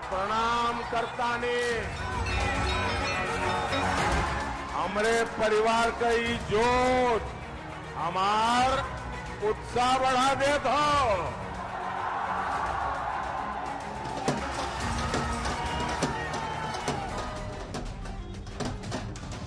प्रणाम करतानी हमरे परिवार कई जोश हमार उत्साह बढ़ा देत हो।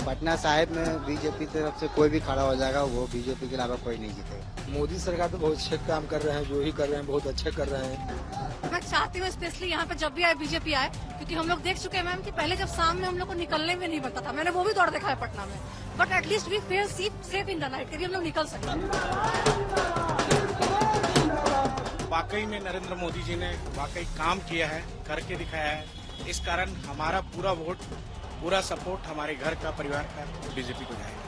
पटना साहिब में बीजेपी की तरफ से कोई भी खड़ा हो जाएगा, वो बीजेपी के अलावा कोई नहीं जीतेगा। मोदी सरकार तो बहुत अच्छे काम कर रहे हैं, जो ही कर रहे हैं बहुत अच्छे कर रहे हैं। मैं चाहती हूँ स्पेशली यहाँ पे जब भी आए बीजेपी आए, क्योंकि हम लोग देख चुके हैं मैम कि पहले जब सामने हम लोग को निकलने में नहीं बनता था, मैंने वो भी दौड़ देखा है पटना में, but at least we feel safe in the night, हम लोग निकल सकते हैं। वाकई में नरेंद्र मोदी जी ने वाकई काम किया है, करके दिखाया है। इस कारण हमारा पूरा वोट, पूरा सपोर्ट हमारे घर का, परिवार का बीजेपी को जाएगा।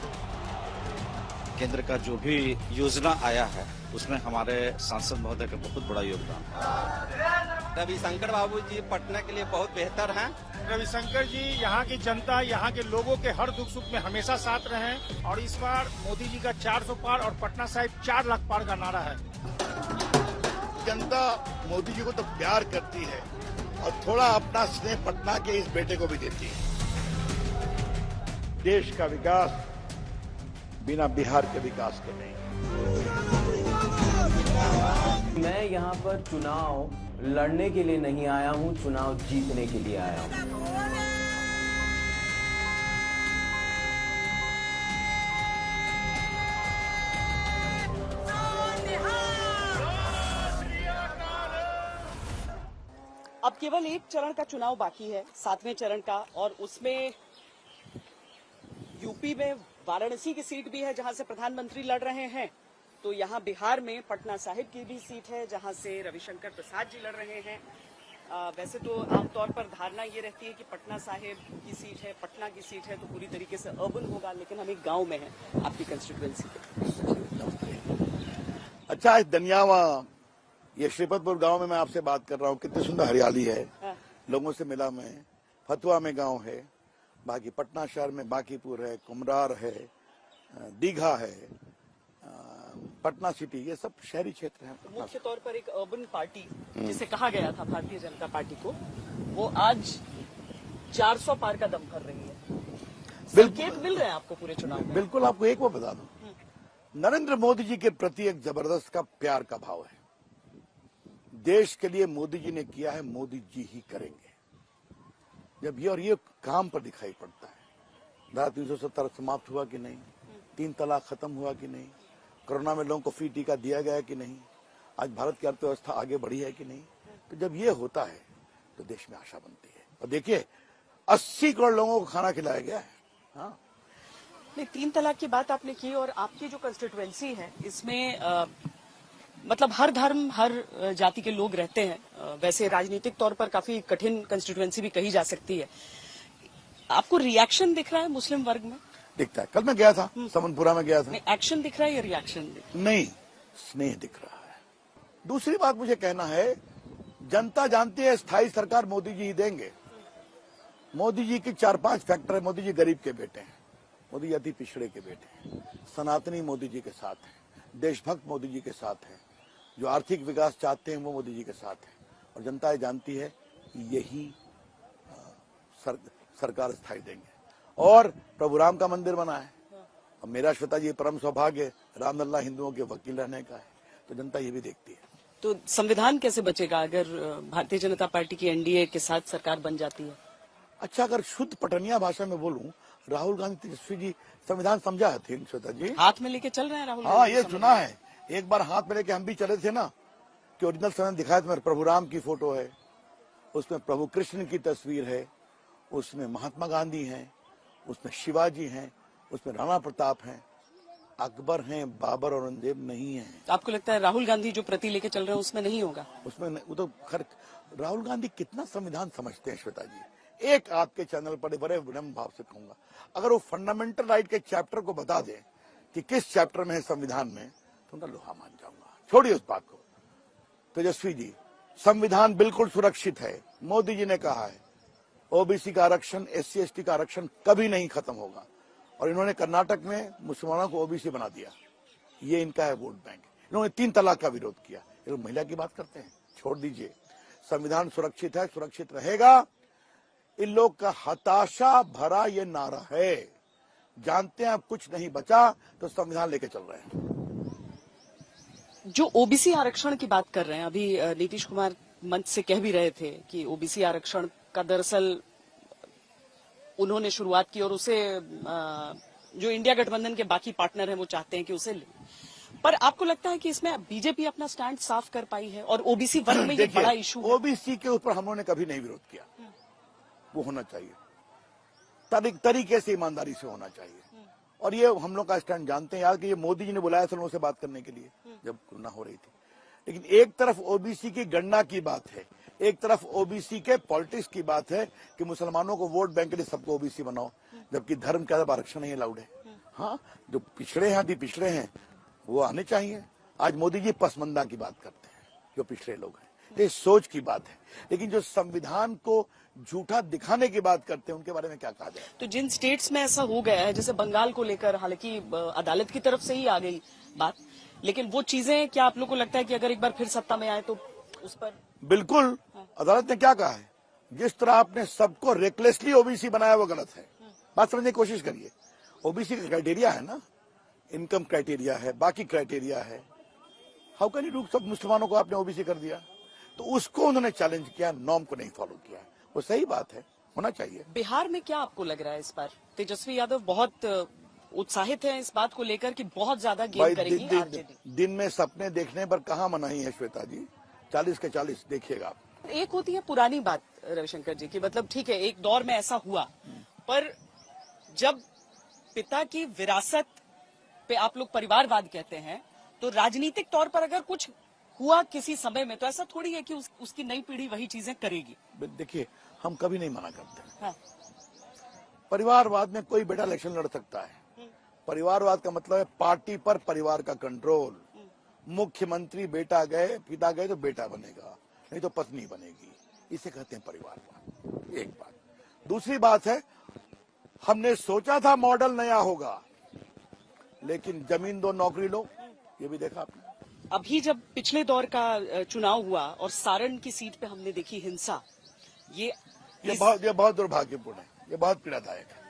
केंद्र का जो भी योजना आया है उसमें हमारे सांसद महोदय का बहुत बड़ा योगदान है। रविशंकर बाबू जी पटना के लिए बहुत बेहतर हैं। रविशंकर जी यहाँ की जनता, यहाँ के लोगों के हर दुख सुख में हमेशा साथ रहे और इस बार मोदी जी का 400 पार और पटना साहिब 4 लाख पार का नारा है। जनता मोदी जी को तो प्यार करती है और थोड़ा अपना स्नेह पटना के इस बेटे को भी देती है। देश का विकास बिना बिहार के विकास के नहीं। मैं यहाँ पर चुनाव लड़ने के लिए नहीं आया हूँ, चुनाव जीतने के लिए आया हूँ। अब केवल एक चरण का चुनाव बाकी है, 7वें चरण का, और उसमें यूपी में वाराणसी की सीट भी है जहां से प्रधानमंत्री लड़ रहे हैं, तो यहां बिहार में पटना साहिब की भी सीट है जहां से रविशंकर प्रसाद जी लड़ रहे हैं। वैसे तो आमतौर पर धारणा ये रहती है कि पटना साहिब की सीट है, पटना की सीट है तो पूरी तरीके से अर्बन होगा, लेकिन हम एक गांव में हैं आपकी कंस्टिट्यूएंसी पे। अच्छा, इस दनियावा ये श्रीपतपुर गांव में मैं आपसे बात कर रहा हूँ, कितनी सुंदर हरियाली है। लोगों से मिला मैं, फतुआ में गांव है, बाकी पटना शहर में बांकीपुर है, कुमरार है, दीघा है, पटना सिटी, ये सब शहरी क्षेत्र हैं। मुख्य तौर पर एक अर्बन पार्टी जिसे कहा गया था भारतीय जनता पार्टी को, वो आज 400 पार का दम भर रही है। संकेत मिल रहे हैं आपको पूरे चुनाव में? बिल्कुल, आपको एक वो बता दूं, नरेंद्र मोदी जी के प्रति एक जबरदस्त का प्यार का भाव है। देश के लिए मोदी जी ने किया है, मोदी जी ही करेंगे। जब ये और ये काम पर दिखाई पड़ता है। धारा 370 समाप्त हुआ कि नहीं, 3 तलाक खत्म हुआ कि नहीं, कोरोना में लोगों को फ्री टीका दिया गया कि नहीं, आज भारत की अर्थव्यवस्था आगे बढ़ी है कि नहीं, तो जब ये होता है तो देश में आशा बनती है। और देखिए 80 करोड़ लोगों को खाना खिलाया गया है। हाँ, नहीं, 3 तलाक की बात आपने की, और आपकी जो कंस्टिट्यूएंसी है इसमें मतलब हर धर्म, हर जाति के लोग रहते हैं। वैसे राजनीतिक तौर पर काफी कठिन कंस्टिट्यूएंसी भी कही जा सकती है। आपको रिएक्शन दिख रहा है मुस्लिम वर्ग में? दिखता है। कल मैं गया था, समनपुरा में गया था। एक्शन दिख रहा है या रिएक्शन? नहीं, स्नेह दिख रहा है। दूसरी बात मुझे कहना है, जनता जानती है स्थायी सरकार मोदी जी ही देंगे। मोदी जी की 4-5 फैक्टर है। मोदी जी गरीब के बेटे हैं, मोदी जी अति पिछड़े के बेटे हैं, सनातनी मोदी जी के साथ हैं, देशभक्त मोदी जी के साथ हैं, जो आर्थिक विकास चाहते हैं वो मोदी जी के साथ हैं। और जनता जानती है कि यही सरकार स्थायी देंगे। और प्रभु राम का मंदिर बना है, और मेरा श्वेता जी परम सौभाग्य रामलला हिंदुओं के वकील रहने का है, तो जनता ये भी देखती है। तो संविधान कैसे बचेगा अगर भारतीय जनता पार्टी की एनडीए के साथ सरकार बन जाती है? अच्छा, अगर शुद्ध पटनिया भाषा में बोलूं, राहुल गांधी तेजस्वी जी संविधान समझा थे श्वेता जी, हाथ में लेके चल रहे हैं राहुल। हाँ, ये सुना है। एक बार हाथ में लेके हम भी चले थे ना, कि ओरिजिनल संविधान दिखाया था। प्रभु राम की फोटो है, उसमें प्रभु कृष्ण की तस्वीर है, उसमें महात्मा गांधी हैं, उसमें शिवाजी हैं, उसमें राणा प्रताप हैं, अकबर हैं, बाबर औरंगजेब नहीं है। आपको लगता है राहुल गांधी जो प्रति लेके चल रहे हैं उसमें नहीं होगा? उसमें वो तो खैर, राहुल गांधी कितना संविधान समझते हैं श्वेता जी। एक आपके चैनल पर बड़े विनम्र भाव से कहूंगा, अगर वो फंडामेंटल राइट के चैप्टर को बता दें कि किस चैप्टर में है संविधान में, तो उनका लोहा मान जाऊंगा। छोड़िए उस बात को। तेजस्वी जी, संविधान बिल्कुल सुरक्षित है। मोदी जी ने कहा है ओबीसी का आरक्षण, SC ST का आरक्षण कभी नहीं खत्म होगा, और इन्होंने कर्नाटक में मुसलमानों को ओबीसी बना दिया। ये इनका है वोट बैंक। इन्होंने 3 तलाक का विरोध किया। महिला की बात करते हैं, छोड़ दीजिए। संविधान सुरक्षित है, सुरक्षित रहेगा। इन लोग का हताशा भरा ये नारा है, जानते हैं अब कुछ नहीं बचा तो संविधान लेके चल रहे हैं। जो ओबीसी आरक्षण की बात कर रहे हैं, अभी नीतीश कुमार मंच से कह भी रहे थे कि ओबीसी आरक्षण का दरअसल उन्होंने शुरुआत की और उसे जो इंडिया गठबंधन के बाकी पार्टनर हैं वो चाहते हैं कि उसे ले। पर आपको लगता है कि इसमें बीजेपी अपना स्टैंड साफ कर पाई है और ओबीसी वर्ग में ये बड़ा इशू है? ओबीसी के ऊपर हम लोगों ने कभी नहीं विरोध किया, वो होना चाहिए, तरीके से ईमानदारी से होना चाहिए। और ये हम लोग का स्टैंड जानते हैं यार कि ये मोदी जी ने बुलाया था लोगों से बात करने के लिए जब ना हो रही थी। लेकिन एक तरफ ओबीसी की गणना की बात है, एक तरफ ओबीसी के पॉलिटिक्स की बात है कि मुसलमानों को वोट बैंक के लिए सबको ओबीसी बनाओ, जबकि धर्म का आरक्षण नहीं अलाउड है। हाँ, जो पिछड़े हैं, अति पिछड़े हैं, वो आने चाहिए। आज मोदी जी पसमंदा की बात करते हैं, जो पिछड़े लोग हैं, ये सोच की बात है। लेकिन जो संविधान को झूठा दिखाने की बात करते हैं, उनके बारे में क्या कहा जाए? तो जिन स्टेट्स में ऐसा हो गया है, जैसे बंगाल को लेकर हालांकि अदालत की तरफ से ही आ गई बात, लेकिन वो चीजें क्या आप लोग को लगता है कि अगर एक बार फिर सत्ता में आए तो उस पर? बिल्कुल, अदालत ने क्या कहा है, जिस तरह आपने सबको रेकलेसली ओबीसी बनाया वो गलत है। बात समझने की कोशिश करिए। ओबीसी का क्राइटेरिया है ना, इनकम क्राइटेरिया है, बाकी क्राइटेरिया है। हाउ कैन यू डू, सब मुसलमानों को आपने ओबीसी कर दिया, तो उसको उन्होंने चैलेंज किया, नॉर्म को नहीं फॉलो किया। वो सही बात है, होना चाहिए। बिहार में क्या आपको लग रहा है इस बार? तेजस्वी यादव बहुत उत्साहित है इस बात को लेकर कि बहुत ज्यादा गेम करेगी आरजेडी। दिन में सपने देखने पर कहाँ मनाही है श्वेता जी, 40 के 40 देखिएगा आप। एक होती है पुरानी बात रविशंकर जी की, मतलब ठीक है एक दौर में ऐसा हुआ, पर जब पिता की विरासत पे आप लोग परिवारवाद कहते हैं, तो राजनीतिक तौर पर अगर कुछ हुआ किसी समय में तो ऐसा थोड़ी है कि उसकी नई पीढ़ी वही चीजें करेगी। देखिए, हम कभी नहीं मना करते। हाँ। परिवारवाद में कोई बेटा इलेक्शन लड़ सकता है। परिवारवाद का मतलब है पार्टी पर परिवार का कंट्रोल। मुख्यमंत्री बेटा गए, पिता गए तो बेटा बनेगा, नहीं तो पत्नी बनेगी, इसे कहते हैं परिवारवाद। एक बात। दूसरी बात है, हमने सोचा था मॉडल नया होगा, लेकिन जमीन दो नौकरी लो, ये भी देखा आपने। अभी जब पिछले दौर का चुनाव हुआ और सारण की सीट पे हमने देखी हिंसा, ये बहुत दुर्भाग्यपूर्ण है, ये बहुत पीड़ादायक है।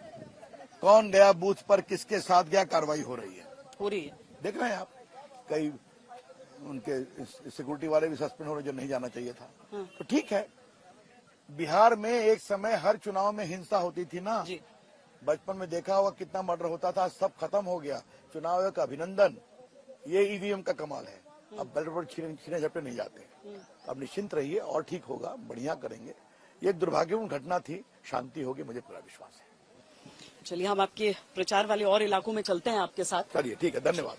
कौन गया बूथ पर, किसके साथ गया, कार्रवाई हो रही है। देख रहे हैं आप, कई उनके सिक्योरिटी वाले भी सस्पेंड हो रहे जो नहीं जाना चाहिए था। तो ठीक है, बिहार में एक समय हर चुनाव में हिंसा होती थी ना, बचपन में देखा होगा कितना मर्डर होता था, सब खत्म हो गया। चुनाव आयोग का अभिनंदन, ये ईवीएम का कमाल है। अब बैलेट पर छीने झपटे नहीं जाते। अब निश्चिंत रहिए और ठीक होगा, बढ़िया करेंगे। ये एक दुर्भाग्यपूर्ण घटना थी, शांति होगी, मुझे पूरा विश्वास है। चलिए हम आपके प्रचार वाले और इलाकों में चलते हैं आपके साथ। चलिए ठीक है, धन्यवाद।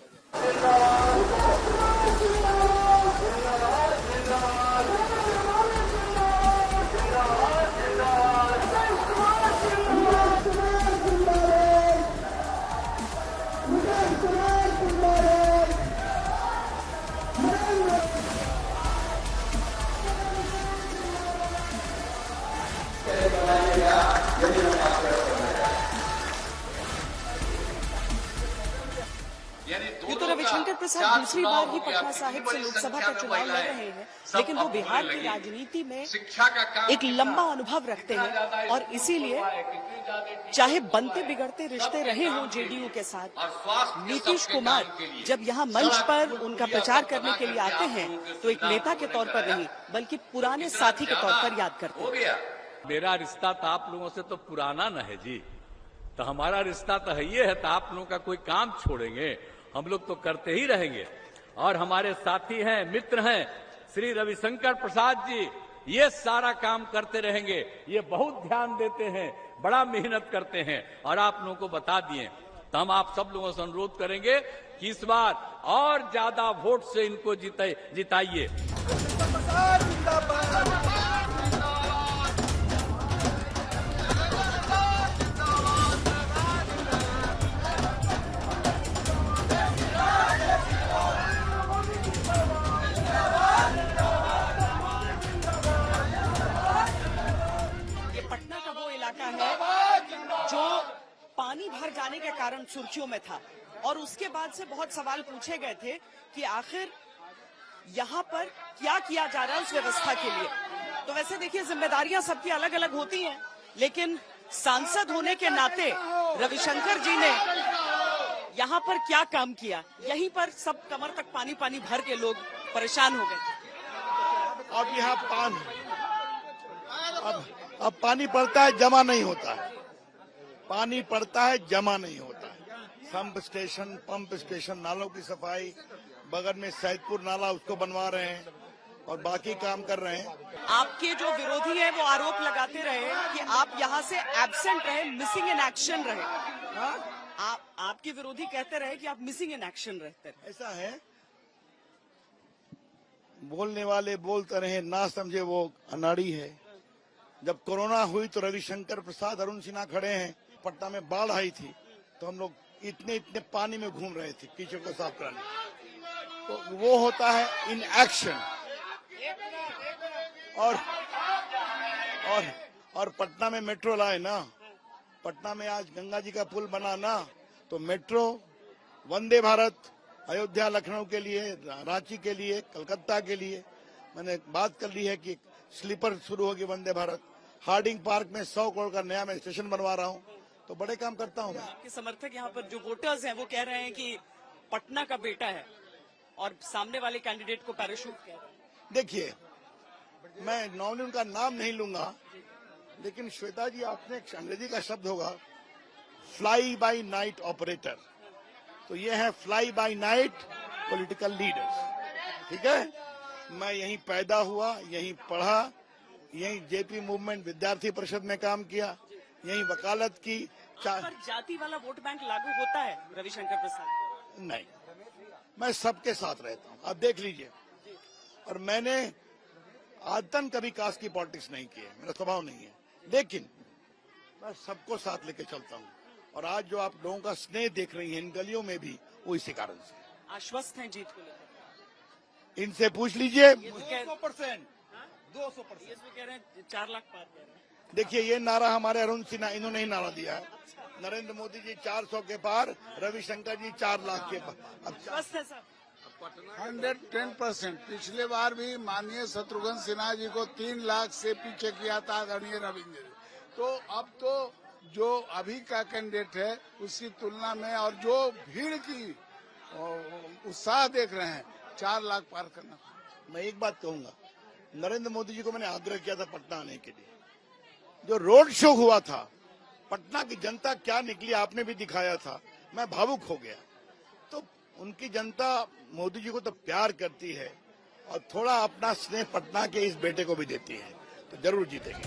ये तो रविशंकर प्रसाद दूसरी बार ही पटना साहिब से लोकसभा का चुनाव लड़ रहे हैं, लेकिन वो बिहार की राजनीति में एक लंबा अनुभव रखते हैं और इसीलिए चाहे बनते बिगड़ते रिश्ते रहे हों जेडीयू के साथ, नीतीश कुमार जब यहाँ मंच पर उनका प्रचार करने के लिए आते हैं तो एक नेता के तौर पर नहीं बल्कि पुराने साथी के तौर पर याद करते हैं। मेरा रिश्ता तो आप लोगों से तो पुराना न है जी, तो हमारा रिश्ता तो है ये है, तो आप लोगों का कोई काम छोड़ेंगे, हम लोग तो करते ही रहेंगे। और हमारे साथी हैं, मित्र हैं श्री रविशंकर प्रसाद जी, ये सारा काम करते रहेंगे। ये बहुत ध्यान देते हैं, बड़ा मेहनत करते हैं और आप लोगों को बता दिए। तो हम आप सब लोगों से अनुरोध करेंगे कि इस बार और ज्यादा वोट से इनको जिताइए। जो पानी भर जाने के कारण सुर्खियों में था और उसके बाद से बहुत सवाल पूछे गए थे कि आखिर यहाँ पर क्या किया जा रहा है उस व्यवस्था के लिए। तो वैसे देखिए जिम्मेदारियां सबकी अलग अलग होती हैं, लेकिन सांसद होने के नाते रविशंकर जी ने यहाँ पर क्या काम किया, यहीं पर सब कमर तक पानी पानी भर के लोग परेशान हो गए। अब यहाँ अब पानी पड़ता है, जमा नहीं होता है। पानी पड़ता है, जमा नहीं होता है। पंप स्टेशन, नालों की सफाई, बगल में सैदपुर नाला उसको बनवा रहे हैं और बाकी काम कर रहे हैं। आपके जो विरोधी हैं वो आरोप लगाते रहे कि आप यहाँ से एब्सेंट रहे, मिसिंग इन एक्शन रहे। आपके विरोधी कहते रहे कि आप मिसिंग इन एक्शन रहते रहे। ऐसा है, बोलने वाले बोलते रहे, ना समझे वो अनाड़ी है। जब कोरोना हुई तो रविशंकर प्रसाद, अरुण सिन्हा खड़े हैं। पटना में बाढ़ आई थी तो हम लोग इतने पानी में घूम रहे थे कीचड़ को साफ कराने। तो वो होता है इन एक्शन। और पटना में मेट्रो लाए ना, पटना में आज गंगा जी का पुल बना ना, तो मेट्रो, वंदे भारत, अयोध्या लखनऊ के लिए, रांची के लिए, कलकत्ता के लिए मैंने बात कर ली है कि स्लीपर शुरू होगी वंदे भारत। हार्डिंग पार्क में 100 करोड़ का नया मैं स्टेशन बनवा रहा हूँ, तो बड़े काम करता हूँ मैं। आपके समर्थक यहाँ पर जो वोटर्स हैं वो कह रहे हैं कि पटना का बेटा है और सामने वाले कैंडिडेट को पैराशूट कह रहे हैं। देखिए, मैं नॉर्मली उनका नाम नहीं लूंगा, लेकिन श्वेता जी, आपने एक अंग्रेजी का शब्द होगा फ्लाई बाय नाइट ऑपरेटर, तो ये है fly bye night political leaders. ठीक है, मैं यहीं पैदा हुआ, यहीं पढ़ा, यहीं जेपी मूवमेंट विद्यार्थी परिषद में काम किया, यहीं वकालत की। पर जाति वाला वोट बैंक लागू होता है रविशंकर प्रसाद? नहीं, मैं सबके साथ रहता हूँ, आप देख लीजिए। और मैंने आदतन कभी कास्ट की पॉलिटिक्स नहीं की है, मेरा स्वभाव नहीं है, लेकिन मैं सबको साथ लेके चलता हूँ। और आज जो आप लोगों का स्नेह देख रही हैं इन गलियों में भी, वो इसी कारण से। आश्वस्त हैं जीत को लेकर? इनसे पूछ लीजिए। 200%। 200%। ये कह रहे हैं 4 लाख पार कह रहे हैं। देखिए, ये नारा हमारे अरुण सिन्हा, इन्होंने ही नारा दिया है। नरेंद्र मोदी जी 400 के पार, रविशंकर जी 4 लाख के पार। अब 110%। पिछले बार भी माननीय शत्रुघ्न सिन्हा जी को 3 लाख से पीछे किया था आदरणीय रविंद्र जी। तो अब तो जो अभी का कैंडिडेट है उसकी तुलना में, और जो भीड़ की उत्साह देख रहे हैं, 4 लाख पार करना। मैं एक बात कहूंगा, नरेंद्र मोदी जी को मैंने आग्रह किया था पटना आने के लिए। जो रोड शो हुआ था, पटना की जनता क्या निकली आपने भी दिखाया था, मैं भावुक हो गया। तो उनकी जनता मोदी जी को तो प्यार करती है और थोड़ा अपना स्नेह पटना के इस बेटे को भी देती है, तो जरूर जीतेंगे।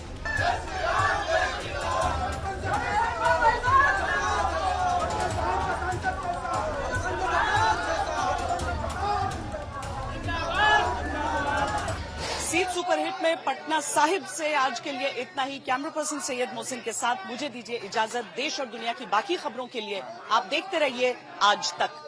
सीट सुपरहिट में पटना साहिब से आज के लिए इतना ही। कैमरा पर्सन सैयद मोहसिन के साथ मुझे दीजिए इजाजत। देश और दुनिया की बाकी खबरों के लिए आप देखते रहिए आज तक।